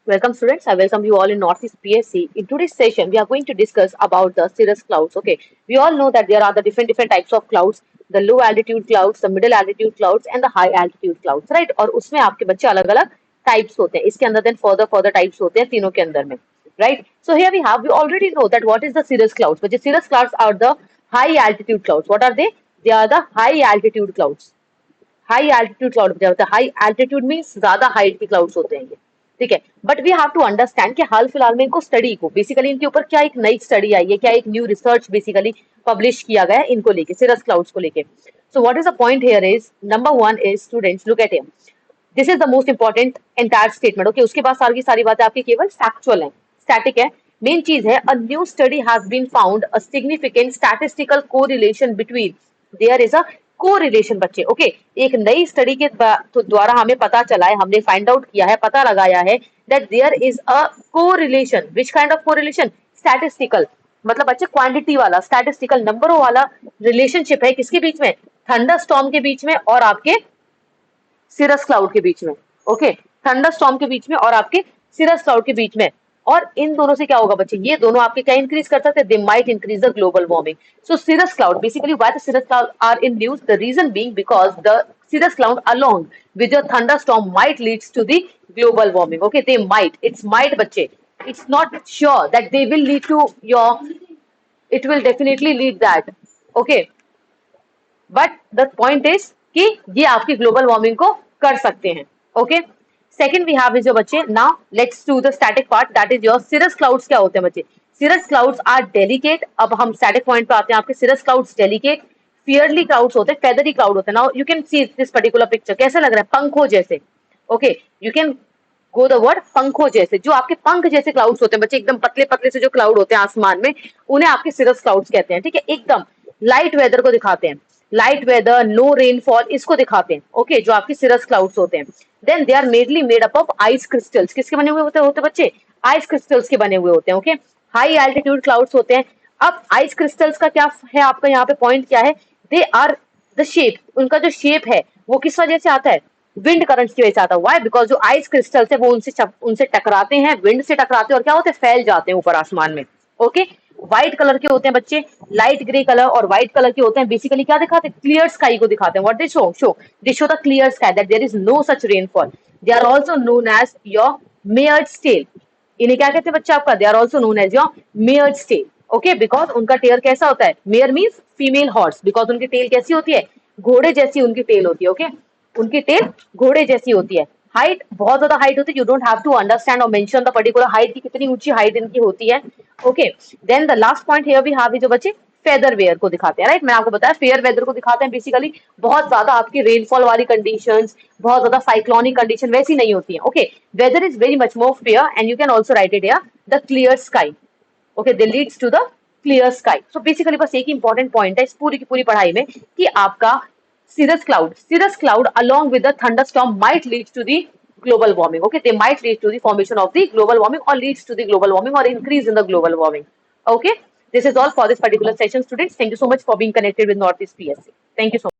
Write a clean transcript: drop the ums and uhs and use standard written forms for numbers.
Welcome students, I welcome you all in Northeast PSC. In today's session, we are going to discuss about the cirrus clouds. Okay, we all know that there are the different types of clouds, the low altitude clouds, the middle altitude clouds and the high altitude clouds, right? और उसमें आपके बच्चे अलग-अलग types होते हैं. इसके अंदर then further types होते हैं तीनों के अंदर में, right? So here we already know that what is the cirrus clouds. But the cirrus clouds are the high altitude clouds. What are they? They are the high altitude clouds. High altitude cloud क्या होता है? High altitude means ज्यादा height के clouds होते हैं ये, ठीक है. But we have to understand कि हाल फिलहाल में इनको स्टडी को बेसिकली इनके ऊपर क्या एक नई स्टडी आई है, क्या एक न्यू रिसर्च बेसिकली पब्लिश किया गया है इनको लेके, cirrus क्लाउड्स को लेके. So what is the point here is number 1 is students look at here. This is the most important entire statement. Okay, उसके बाद सारी बातें आपकी केवल फैक्चुअल है, स्टैटिक है. मेन चीज है a new study has been found a significant statistical correlation between, there is a correlation बच्चे. ओके, एक नई स्टडी के द्वारा हमें पता चला है, हमने फाइंड आउट किया है, पता लगाया है that there is a correlation. Which kind of correlation? Statistical, मतलब बच्चे क्वांटिटी वाला, स्टैटिस्टिकल नंबरों वाला रिलेशनशिप है किसके बीच में? थंडरस्टॉर्म के बीच में और आपके cirrus क्लाउड के बीच में. ओके, थंडरस्टॉर्म के बीच में और आपके cirrus क्लाउड के बीच में. और इन दोनों से क्या होगा बच्चे? ये दोनों आपके क्या इंक्रीज कर सकते हैं? They might increase the global warming. So cirrus cloud, basically why the cirrus cloud are in news, the reason being because the cirrus cloud along with the thunderstorm might leads to the global warming. Okay, they might, it's might बच्चे, it's not sure that they will lead to your, it will definitely lead that. Okay, but the point is कि ये आपकी global warming को कर सकते हैं. Okay, second we have is your बच्चे. Now let's do the static part, that is your cirrus clouds. क्या होते हैं बच्चे? cirrus clouds are delicate. अब हम स्टैटिक पॉइंट पे आते हैं. आपके cirrus clouds delicate fairly clouds होते हैं, फेदरी क्लाउड होते हैं. Now you can see this particular picture. कैसे लग रहा है? पंखों जैसे. Okay, you can go the word पंखों जैसे. जो आपके पंख जैसे क्लाउड्स होते हैं बच्चे, एकदम पतले पतले से जो क्लाउड होते हैं आसमान में, उन्हें आपके cirrus क्लाउड्स कहते हैं. ठीक है, एकदम लाइट वेदर को दिखाते हैं, लाइट वेदर, नो रेनफॉल, इसको दिखाते हैं. ओके, जो आपके cirrus क्लाउड्स होते हैं. Then they are medley made up of ice crystals. किसके बने हुए होते बच्चे? आइस क्रिस्टल्स के बने हुए होते हैं. ओके, हाई एल्टीट्यूड क्लाउड्स होते हैं. अब आइस क्रिस्टल्स का क्या है आपका यहाँ पे पॉइंट क्या है? दे आर द शेप, उनका जो शेप है वो किस वजह से आता है? विंड करंट्स की वजह से आता है. व्हाई? बिकॉज जो आइस क्रिस्टल्स है वो उनसे टकराते हैं, विंड से टकराते हैं और क्या होते हैं? फैल जाते हैं ऊपर आसमान में. ओके, व्हाइट कलर के होते हैं बच्चे, लाइट ग्रे कलर और व्हाइट कलर के होते हैं. बेसिकली क्या दिखाते हैं? क्लियर स्काई को दिखाते हैं. What they show they show the clear sky, that there is no such rainfall. They are also known as your mares tail. इन्हें क्या कहते हैं बच्चे आपका? They are also known as your mares tail. Okay, because उनका tail कैसा होता है? Mare means female horse. Because उनकी टेल कैसी होती है? घोड़े जैसी उनकी टेल होती है. ओके, उनकी टेल घोड़े जैसी होती है. हाइट, बहुत ज्यादा हाइट होती है. You don't have to understand और मेंशन द पर्टिकुलर हाइट की कितनी ऊंची हाइट इनकी होती है. Okay, then the last point here we have जो बच्चे फेदर वेयर को दिखाते हैं. राइट, मैं आपको बताया फेयर वेदर को दिखाते हैं. बेसिकली बहुत ज्यादा आपकी रेनफॉल वाली कंडीशंस, बहुत ज्यादा साइक्लोनिक कंडीशन वैसी नहीं होती है. Okay, weather is very much more fair and you can also write it here the clear sky. Okay, they leads to the clear sky. So basically बस एक ही इंपॉर्टेंट पॉइंट है इस पूरी की पूरी पढ़ाई में कि आपका cirrus cloud along with the thunderstorm might lead to the global warming. Okay, they might lead to the formation of the global warming or leads to the global warming or increase in the global warming. Okay, this is all for this particular session, students. Thank you so much for being connected with Northeast PSC. Thank you so much.